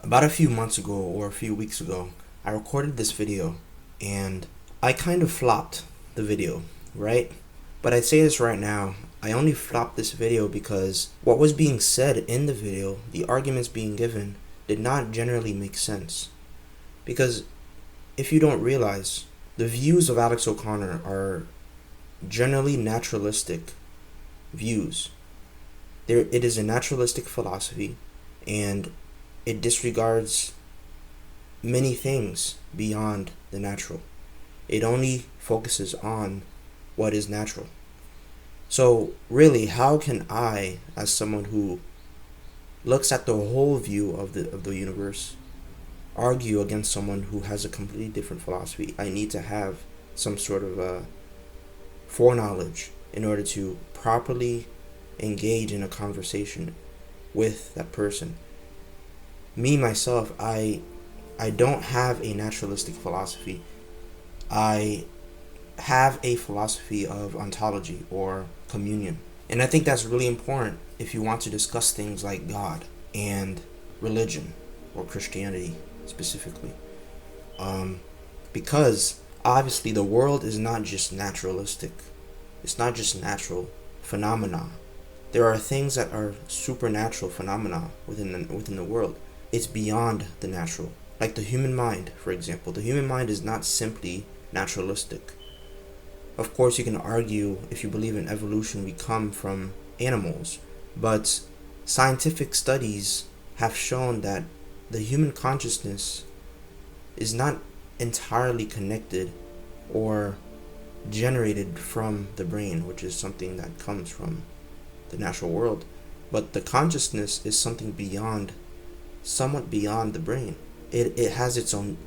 About a few months ago or a few weeks ago, I recorded this video and I kind of flopped the video, right? But I'd say this right now, I only flopped this video because what was being said in the video, the arguments being given, did not generally make sense. Because if you don't realize, the views of Alex O'Connor are generally naturalistic views. It is a naturalistic philosophy, and it disregards many things beyond the natural. It only focuses on what is natural. So really, how can I, as someone who looks at the whole view of the universe, argue against someone who has a completely different philosophy? I need to have some sort of foreknowledge in order to properly engage in a conversation with that person. Me, myself, I don't have a naturalistic philosophy. I have a philosophy of ontology or communion. And I think that's really important if you want to discuss things like God and religion or Christianity specifically. Because obviously the world is not just naturalistic. It's not just natural phenomena. There are things that are supernatural phenomena within the world. It's beyond the natural. Like the human mind, for example. The human mind is not simply naturalistic. Of course, you can argue, if you believe in evolution, we come from animals. But scientific studies have shown that the human consciousness is not entirely connected or generated from the brain, which is something that comes from the natural world. But the consciousness is something somewhat beyond the brain. It has its own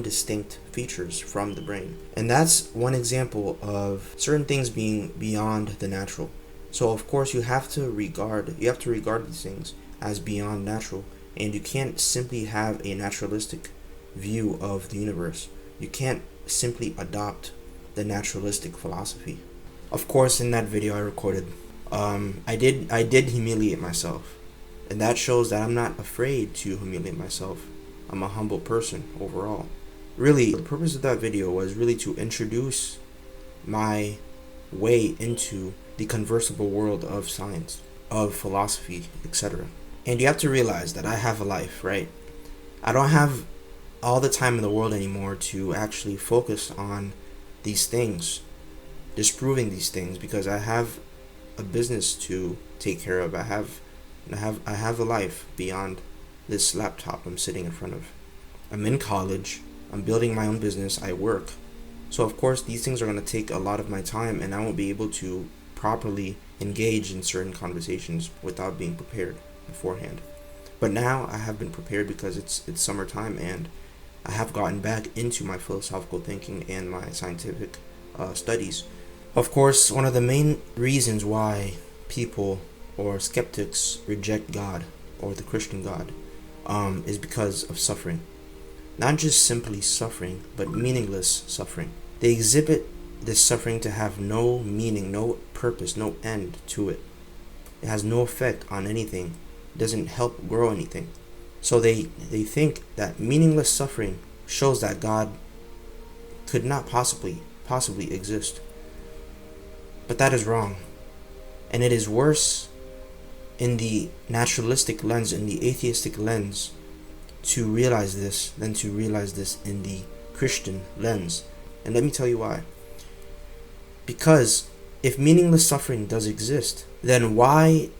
distinct features from the brain. And that's one example of certain things being beyond the natural. So of course you have to regard these things as beyond natural, and you can't simply have a naturalistic view of the universe. You can't simply adopt the naturalistic philosophy. Of course, in that video I recorded, I did humiliate myself. And that shows that I'm not afraid to humiliate myself. I'm a humble person overall. Really, the purpose of that video was really to introduce my way into the conversable world of science, of philosophy, etc. And you have to realize that I have a life, right? I don't have all the time in the world anymore to actually focus on these things, disproving these things, because I have a business to take care of. I have a life beyond this laptop I'm sitting in front of. I'm in college. I'm building my own business. I work. So of course these things are going to take a lot of my time, and I won't be able to properly engage in certain conversations without being prepared beforehand. But now I have been prepared because it's summertime, and I have gotten back into my philosophical thinking and my scientific studies. Of course, one of the main reasons why people or skeptics reject God or the Christian God is because of suffering. Not just simply suffering, but meaningless suffering. They exhibit this suffering to have no meaning, no purpose, no end to it. It has no effect on anything. It doesn't help grow anything. So they think that meaningless suffering shows that God could not possibly exist. But that is wrong. And it is worse in the naturalistic lens, in the atheistic lens, to realize this than to realize this in the Christian lens. And let me tell you why. Because if meaningless suffering does exist, then why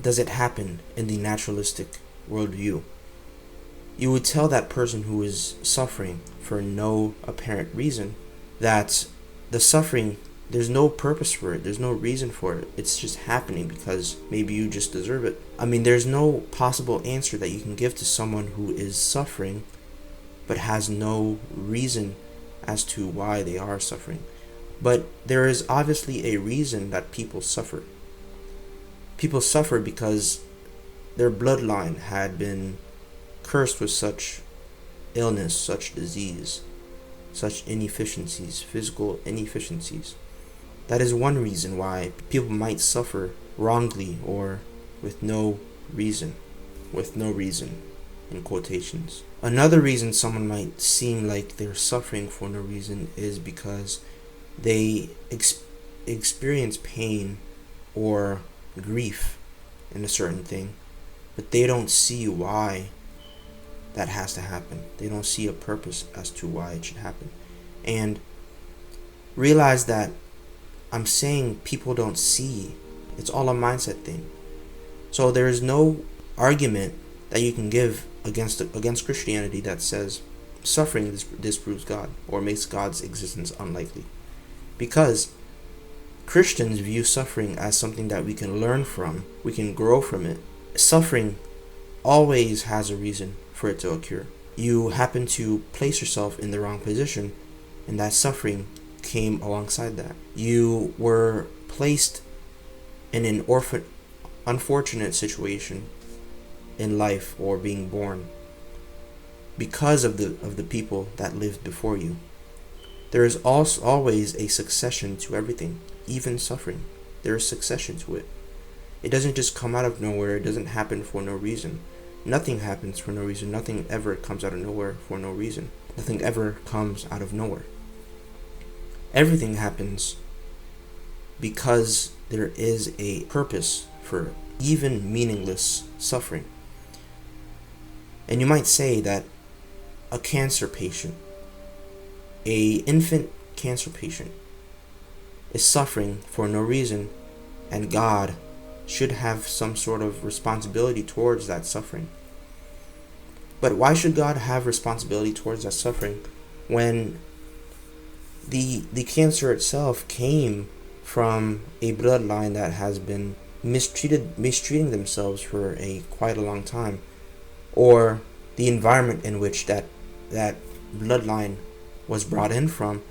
does it happen in the naturalistic worldview? You would tell that person who is suffering for no apparent reason that the suffering, there's no purpose for it. There's no reason for it. It's just happening because maybe you just deserve it. I mean, there's no possible answer that you can give to someone who is suffering but has no reason as to why they are suffering. But there is obviously a reason that people suffer. People suffer because their bloodline had been cursed with such illness, such disease, such inefficiencies, physical inefficiencies. That is one reason why people might suffer wrongly or with no reason. in quotations. Another reason someone might seem like they're suffering for no reason is because they experience pain or grief in a certain thing, but they don't see why that has to happen. They don't see a purpose as to why it should happen. And realize that I'm saying people don't see. It's all a mindset thing. So there is no argument that you can give against Christianity that says suffering disproves God or makes God's existence unlikely. Because Christians view suffering as something that we can learn from, we can grow from it. Suffering always has a reason for it to occur. You happen to place yourself in the wrong position, and that suffering came alongside that. You were placed in an unfortunate situation in life or being born because of the people that lived before you. There is also always a succession to everything, even suffering. There is succession to it. It doesn't just come out of nowhere. It doesn't happen for no reason. Nothing happens for no reason. Nothing ever comes out of nowhere for no reason. Nothing ever comes out of nowhere. Everything happens because there is a purpose for even meaningless suffering. And you might say that a cancer patient, a infant cancer patient, is suffering for no reason, and God should have some sort of responsibility towards that suffering. But why should God have responsibility towards that suffering when the cancer itself came from a bloodline that has been mistreating themselves for quite a long time, or the environment in which that bloodline was brought in from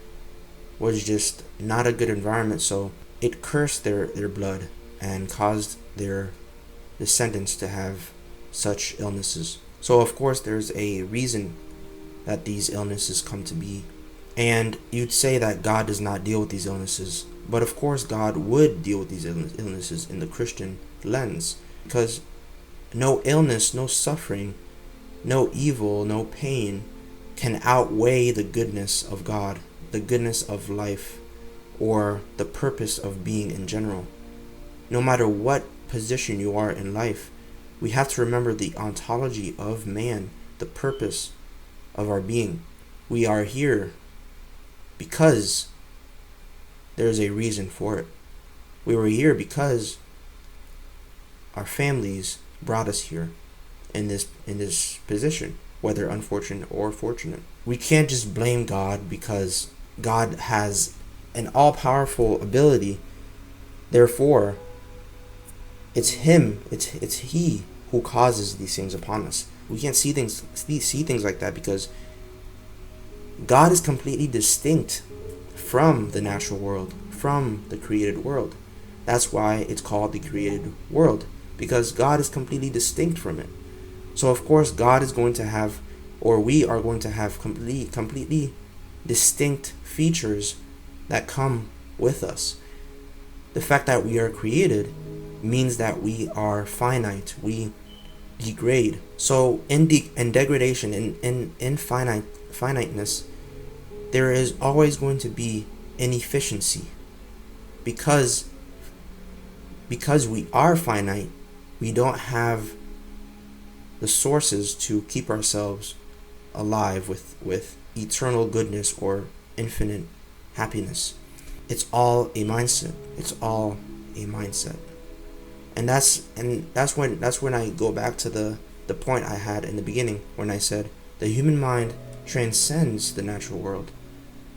was just not a good environment, so it cursed their blood and caused their descendants to have such illnesses. So of course there's a reason that these illnesses come to be. And you'd say that God does not deal with these illnesses, but of course God would deal with these illnesses in the Christian lens, because no illness, no suffering, no evil, no pain can outweigh the goodness of God, the goodness of life, or the purpose of being in general. No matter what position you are in life, we have to remember the ontology of man, the purpose of our being. We are here because there's a reason for it. We were here because our families brought us here in this position, whether unfortunate or fortunate. We can't just blame God because God has an all-powerful ability. Therefore, it's He who causes these things upon us. We can't see things like that because God is completely distinct from the natural world, from the created world. That's why it's called the created world, because God is completely distinct from it. So of course God is going to have, or we are going to have completely distinct features that come with us. The fact that we are created means that we are finite. We degrade. So in degradation, in finiteness, there is always going to be inefficiency, because we are finite. We don't have the sources to keep ourselves alive with eternal goodness or infinite happiness. It's all a mindset. It's all a mindset. And that's when I go back to the point I had in the beginning when I said the human mind transcends the natural world.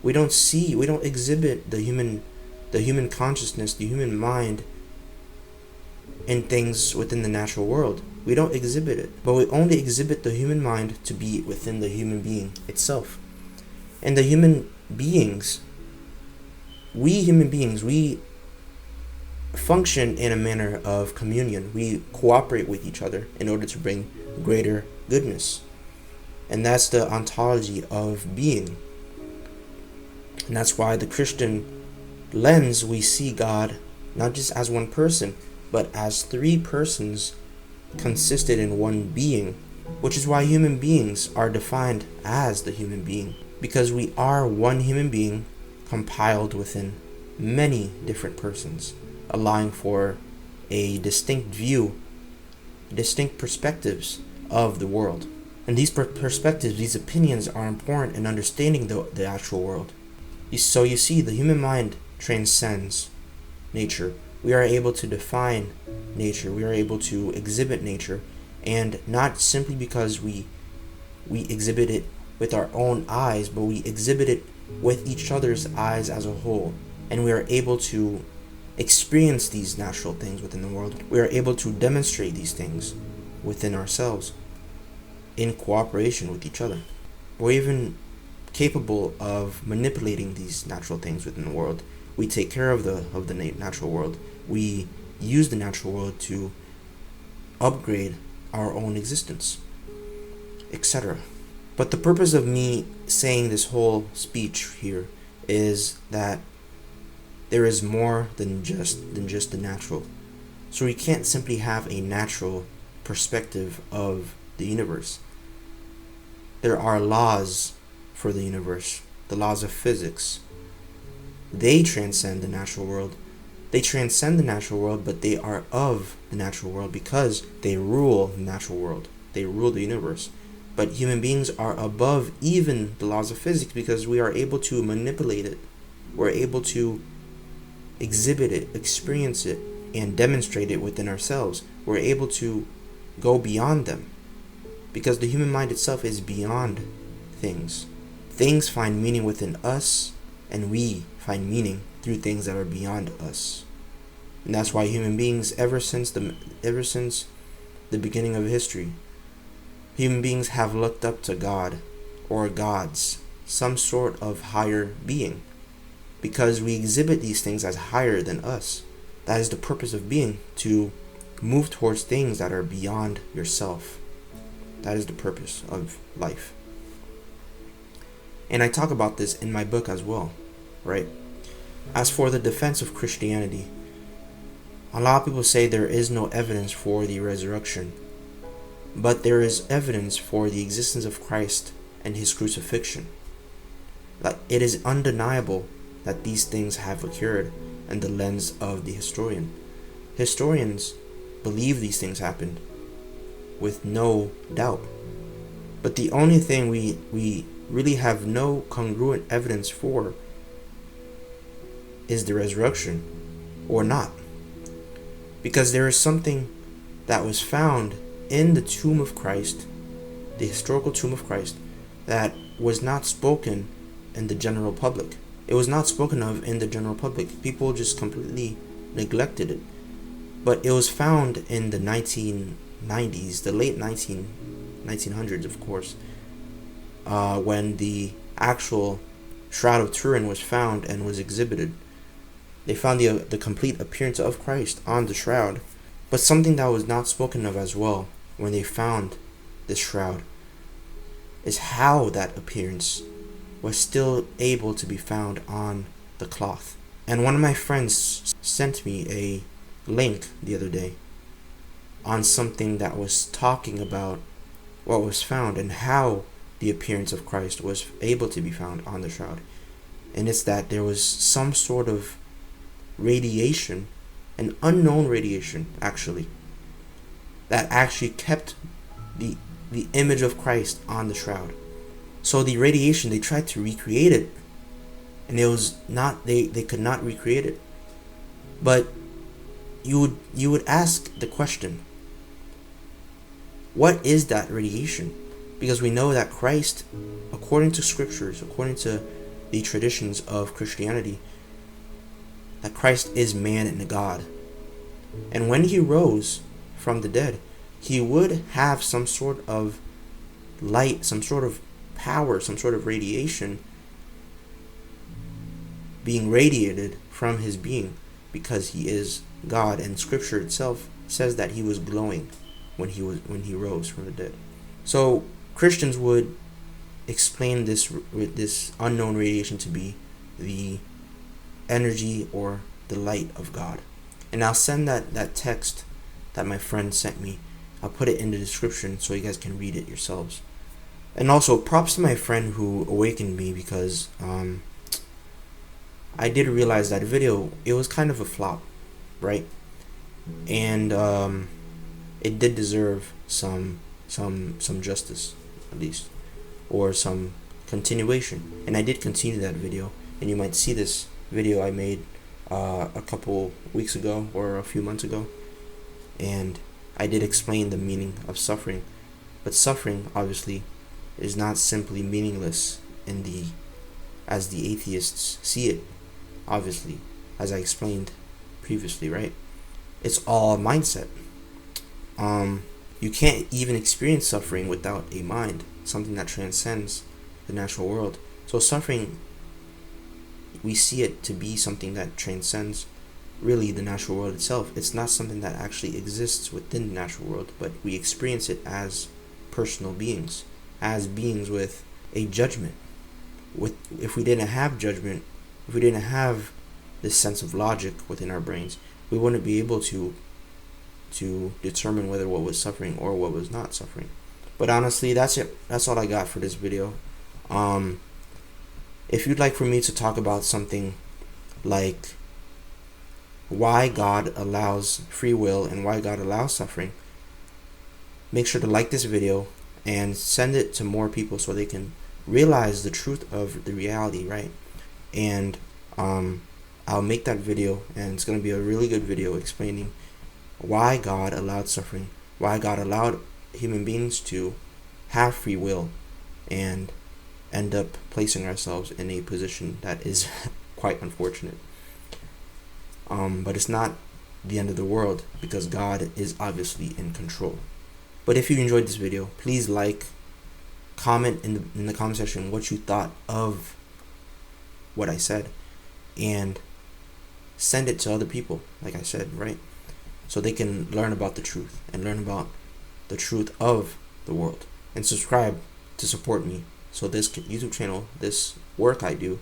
We don't exhibit the human consciousness, the human mind in things within the natural world. We don't exhibit it, but we only exhibit the human mind to be within the human being itself. And the human beings, we function in a manner of communion. We cooperate with each other in order to bring greater goodness. And that's the ontology of being. And that's why the Christian lens, we see God not just as one person, but as three persons consisted in one being. which is why human beings are defined as the human being, because we are one human being compiled within many different persons, allowing for a distinct view, distinct perspectives of the world. And these perspectives, these opinions are important in understanding the actual world. So you see, the human mind transcends nature. We are able to define nature. We are able to exhibit nature, and not simply because we exhibit it with our own eyes, but we exhibit it with each other's eyes as a whole. And we are able to experience these natural things within the world. We are able to demonstrate these things within ourselves in cooperation with each other. We're even capable of manipulating these natural things within the world. We take care of the natural world. We use the natural world to upgrade our own existence, etc. But the purpose of me saying this whole speech here is that there is more than just the natural. So we can't simply have a natural perspective of the universe. There are laws for the universe, the laws of physics. They transcend the natural world. They transcend the natural world, but they are of the natural world because they rule the natural world. They rule the universe. But human beings are above even the laws of physics because we are able to manipulate it. We're able to exhibit it, experience it, and demonstrate it within ourselves. We're able to go beyond them because the human mind itself is beyond things. Things find meaning within us, and we find meaning through things that are beyond us. And that's why human beings, ever since the beginning of history, human beings have looked up to God or gods, some sort of higher being, because we exhibit these things as higher than us. That is the purpose of being, to move towards things that are beyond yourself. That is the purpose of life. And I talk about this in my book as well, right? As for the defense of Christianity, a lot of people say there is no evidence for the resurrection, but there is evidence for the existence of Christ and his crucifixion. Like, it is undeniable that these things have occurred in the lens of the historian. Historians believe these things happened with no doubt. But the only thing we really have no congruent evidence for is the resurrection, or not. Because there is something that was found in the tomb of Christ, the historical tomb of Christ, that was not spoken in the general public. It was not spoken of in the general public. People just completely neglected it. But it was found in the 1990s, the late 1900s, of course, when the actual Shroud of Turin was found and was exhibited. They found the complete appearance of Christ on the shroud. But something that was not spoken of as well when they found this shroud is how that appearance was still able to be found on the cloth. And one of my friends sent me a link the other day on something that was talking about what was found and how the appearance of Christ was able to be found on the shroud. And it's that there was some sort of radiation, an unknown radiation actually, that actually kept the image of Christ on the shroud. So the radiation, they tried to recreate it, and it was not, they could not recreate it. But you would ask the question, what is that radiation? Because we know that Christ, according to scriptures, according to the traditions of Christianity, that Christ is man and God. And when he rose from the dead, he would have some sort of light, some sort of power, some sort of radiation being radiated from his being, because he is God, and scripture itself says that he was glowing when he rose from the dead. So Christians would explain this with this unknown radiation to be the energy or the light of God. And I'll send that text that my friend sent me I'll put it in the description so you guys can read it yourselves. And also, props to my friend who awakened me, because I did realize that video, it was kind of a flop, right? And it did deserve some justice, at least, or some continuation. And I did continue that video, and you might see this video I made a couple weeks ago or a few months ago, and I did explain the meaning of suffering. But suffering, obviously, is not simply meaningless as the atheists see it, obviously, as I explained previously, right? It's all mindset. You can't even experience suffering without a mind, something that transcends the natural world. So suffering, we see it to be something that transcends really the natural world itself. It's not something that actually exists within the natural world, but we experience it as personal beings, as beings with a judgment. If we didn't have judgment, if we didn't have this sense of logic within our brains, we wouldn't be able to determine whether what was suffering or what was not suffering. But honestly, that's it. That's all I got for this video. If you'd like for me to talk about something like why God allows free will and why God allows suffering, make sure to like this video and send it to more people so they can realize the truth of the reality, right? And I'll make that video, and it's going to be a really good video explaining why God allowed suffering, why God allowed human beings to have free will and end up placing ourselves in a position that is quite unfortunate. But it's not the end of the world, because God is obviously in control. But if you enjoyed this video, please comment in the comment section what you thought of what I said, and send it to other people, like I said, right? So they can learn about the truth and learn about the truth of the world. And subscribe to support me, so this YouTube channel, this work I do,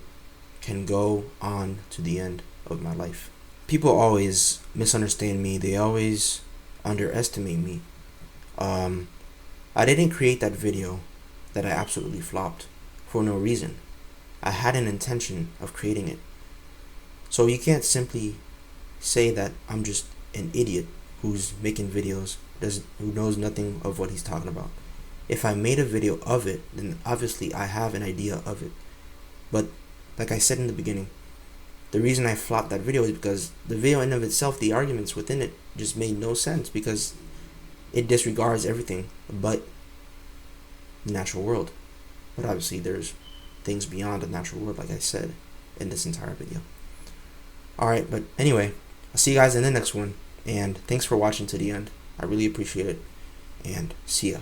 can go on to the end of my life. People always misunderstand me. They always underestimate me. I didn't create that video that I absolutely flopped for no reason. I had an intention of creating it. So you can't simply say that I'm just an idiot who's making videos, who knows nothing of what he's talking about. If I made a video of it, then obviously I have an idea of it. But like I said in the beginning, the reason I flopped that video is because the video in of itself, the arguments within it just made no sense, because it disregards everything but the natural world. But obviously there's things beyond the natural world, like I said in this entire video. Alright, but anyway, I'll see you guys in the next one, and thanks for watching to the end. I really appreciate it, and see ya.